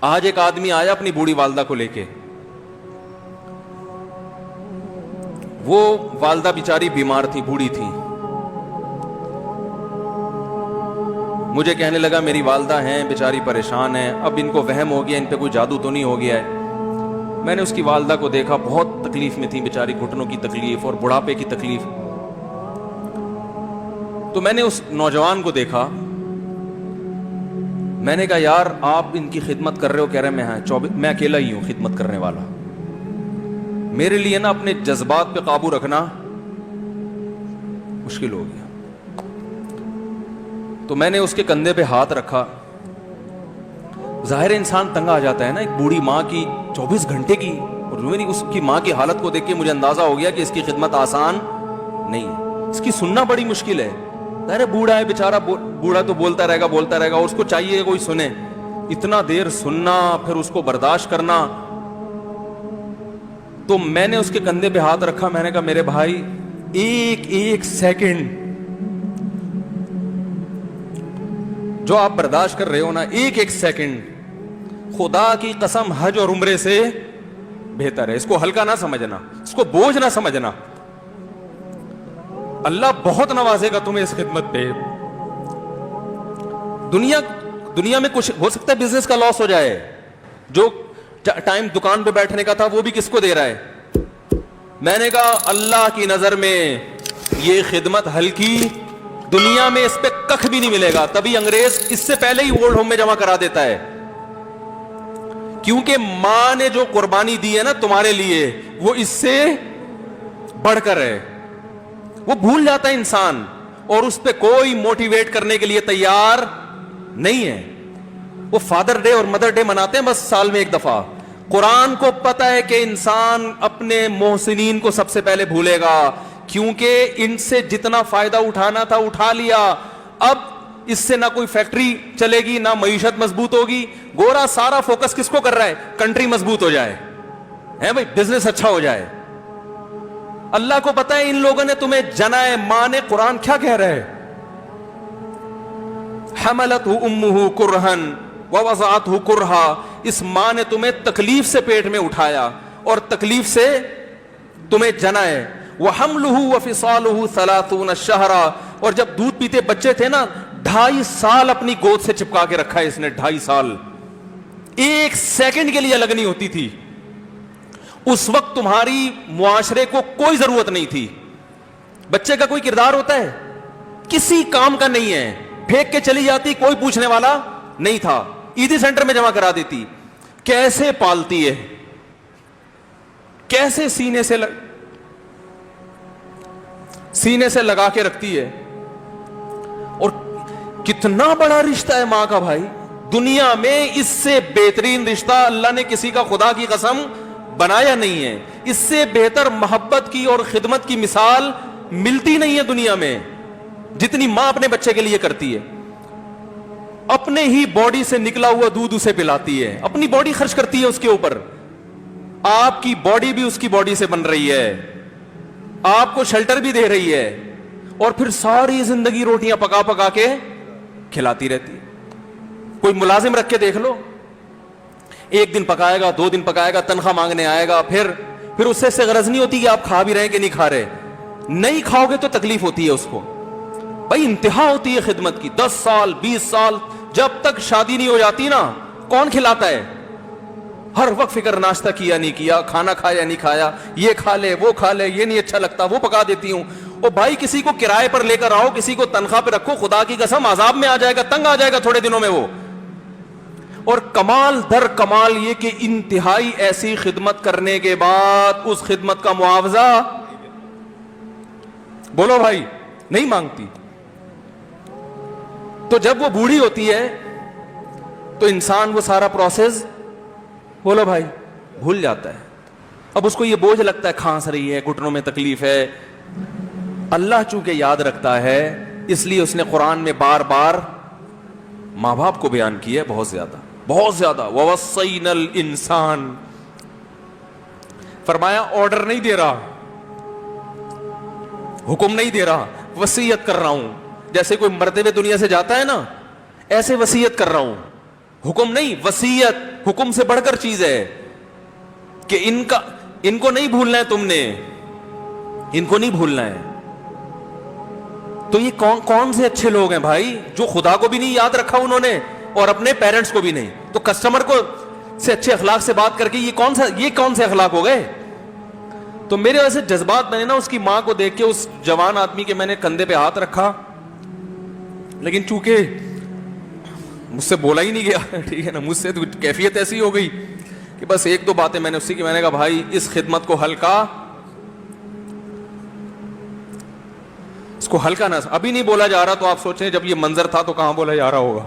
آج ایک آدمی آیا اپنی بوڑھی والدہ کو لے کے, وہ والدہ بیچاری بیمار تھی, بوڑھی تھی. مجھے کہنے لگا میری والدہ ہیں بیچاری پریشان ہیں, اب ان کو وہم ہو گیا ان پہ کوئی جادو تو نہیں ہو گیا ہے. میں نے اس کی والدہ کو دیکھا, بہت تکلیف میں تھی بیچاری, گھٹنوں کی تکلیف اور بڑھاپے کی تکلیف. تو میں نے اس نوجوان کو دیکھا, میں نے کہا یار آپ ان کی خدمت کر رہے ہو؟ کہہ رہے میں اکیلا ہی ہوں خدمت کرنے والا. میرے لیے نا اپنے جذبات پہ قابو رکھنا مشکل ہو گیا. تو میں نے اس کے کندھے پہ ہاتھ رکھا. ظاہر انسان تنگ آ جاتا ہے نا, ایک بوڑھی ماں کی 24 گھنٹے کی, اور میری اس کی ماں کی حالت کو دیکھ کے مجھے اندازہ ہو گیا کہ اس کی خدمت آسان نہیں ہے, اس کی سننا بڑی مشکل ہے. ظاہر بوڑھا ہے بیچارہ, بوڑھا تو بولتا رہے گا, اور اس کو چاہیے کوئی سنے. اتنا دیر سننا پھر اس کو برداشت کرنا. تو میں نے اس کے کندھے پہ ہاتھ رکھا, میں نے کہا میرے بھائی ایک سیکنڈ جو آپ برداشت کر رہے ہو نا, ایک سیکنڈ خدا کی قسم حج اور عمرے سے بہتر ہے. اس کو ہلکا نہ سمجھنا, اس کو بوجھ نہ سمجھنا. اللہ بہت نوازے گا تمہیں اس خدمت پہ. دنیا میں کچھ ہو سکتا ہے بزنس کا لاس ہو جائے, جو ٹائم دکان پہ بیٹھنے کا تھا وہ بھی کس کو دے رہا ہے. میں نے کہا اللہ کی نظر میں یہ خدمت ہلکی, دنیا میں اس پہ کخ بھی نہیں ملے گا. تبھی انگریز اس سے پہلے ہی اولڈ ہوم میں جمع کرا دیتا ہے, کیونکہ ماں نے جو قربانی دی ہے نا تمہارے لیے وہ اس سے بڑھ کر ہے. وہ بھول جاتا ہے انسان, اور اس پہ کوئی موٹیویٹ کرنے کے لیے تیار نہیں ہے. وہ فادر ڈے اور مدر ڈے مناتے ہیں بس سال میں ایک دفعہ. قرآن کو پتا ہے کہ انسان اپنے محسنین کو سب سے پہلے بھولے گا, کیونکہ ان سے جتنا فائدہ اٹھانا تھا اٹھا لیا. اب اس سے نہ کوئی فیکٹری چلے گی, نہ معیشت مضبوط ہوگی. گورا سارا فوکس کس کو کر رہا ہے؟ کنٹری مضبوط ہو جائے, ہے بھائی, بزنس اچھا ہو جائے. اللہ کو پتا ہے ان لوگوں نے تمہیں جنا ہے. ماں نے, قرآن کیا کہہ رہا ہے, حملتہ امہ کرہن ووضعتہ کرہا. اس ماں نے تمہیں تکلیف سے پیٹ میں اٹھایا اور تکلیف سے تمہیں جنا ہے. وحملہ وفصالہ 30 شہرا. اور جب دودھ پیتے بچے تھے نا 2.5 سال اپنی گود سے چپکا کے رکھا ہے اس نے, 2.5 سال. ایک سیکنڈ کے لیے الگ نہیں ہوتی تھی. اس وقت تمہاری معاشرے کو کوئی ضرورت نہیں تھی. بچے کا کوئی کردار ہوتا ہے؟ کسی کام کا نہیں ہے. پھینک کے چلی جاتی, کوئی پوچھنے والا نہیں تھا. عیدی سینٹر میں جمع کرا دیتی. کیسے پالتی ہے, کیسے سینے سے لگا کے رکھتی ہے. اور کتنا بڑا رشتہ ہے ماں کا بھائی. دنیا میں اس سے بہترین رشتہ اللہ نے کسی کا خدا کی قسم بنایا نہیں ہے. اس سے بہتر محبت کی اور خدمت کی مثال ملتی نہیں ہے دنیا میں, جتنی ماں اپنے بچے کے لیے کرتی ہے. اپنے ہی باڈی سے نکلا ہوا دودھ اسے پلاتی ہے, اپنی باڈی خرچ کرتی ہے اس کے اوپر. آپ کی باڈی بھی اس کی باڈی سے بن رہی ہے, آپ کو شیلٹر بھی دے رہی ہے, اور پھر ساری زندگی روٹیاں پکا پکا کے کھلاتی رہتی ہے. کوئی ملازم رکھ کے دیکھ لو, 1 دن پکائے گا, 2 دن پکائے گا, تنخواہ مانگنے آئے گا, پھر اس سے غرض نہیں ہوتی کہ آپ کھا بھی رہے ہیں کہ نہیں کھا رہے. نہیں کھاؤ گے تو تکلیف ہوتی ہے اس کو. بھائی انتہا ہوتی ہے خدمت کی. 10 سال 20 سال جب تک شادی نہیں ہو جاتی نا, کون کھلاتا ہے؟ ہر وقت فکر, ناشتہ کیا نہیں کیا, کھانا کھایا نہیں کھایا, یہ کھا لے وہ کھا لے, یہ نہیں اچھا لگتا وہ پکا دیتی ہوں. او بھائی کسی کو کرائے پر لے کر آؤ, کسی کو تنخواہ پہ رکھو, خدا کی قسم عذاب میں آ جائے گا, تنگ آ جائے گا تھوڑے دنوں میں وہ. اور کمال در کمال یہ کہ انتہائی ایسی خدمت کرنے کے بعد اس خدمت کا معاوضہ بولو بھائی نہیں مانگتی. تو جب وہ بوڑھی ہوتی ہے تو انسان وہ سارا پروسیس بولو بھائی بھول جاتا ہے. اب اس کو یہ بوجھ لگتا ہے, کھانس رہی ہے, گھٹنوں میں تکلیف ہے. اللہ چونکہ یاد رکھتا ہے اس لیے اس نے قرآن میں بار بار ماں باپ کو بیان کیا ہے, بہت زیادہ بہت زیادہ. وَوَصَّيْنَا الْإِنسَانَ, فرمایا آرڈر نہیں دے رہا, حکم نہیں دے رہا, وصیت کر رہا ہوں. جیسے کوئی مرتے ہوئے دنیا سے جاتا ہے نا, ایسے وصیت کر رہا ہوں, حکم نہیں, وصیت حکم سے بڑھ کر چیز ہے کہ ان کو نہیں بھولنا ہے, تم نے ان کو نہیں بھولنا ہے. تو یہ کون سے اچھے لوگ ہیں بھائی, جو خدا کو بھی نہیں یاد رکھا انہوں نے اور اپنے پیرنٹس کو بھی نہیں. تو کسٹمر کو سے اچھے اخلاق سے بات کر کے یہ کون سے اخلاق ہو گئے. تو میرے ویسے جذبات, میں نے نا اس کی ماں کو دیکھ کے اس جوان آدمی کے میں نے کندھے پہ ہاتھ رکھا, لیکن چونکہ مجھ سے بولا ہی نہیں گیا, ٹھیک ہے نا, مجھ سے تو کیفیت ایسی ہو گئی کہ بس ایک دو باتیں میں نے اسی کی, میں نے کہا بھائی اس خدمت کو ہلکا, اس کو ہلکا نہ, ابھی نہیں بولا جا رہا تو آپ سوچیں جب یہ منظر تھا تو کہاں بولا جا رہا ہوگا.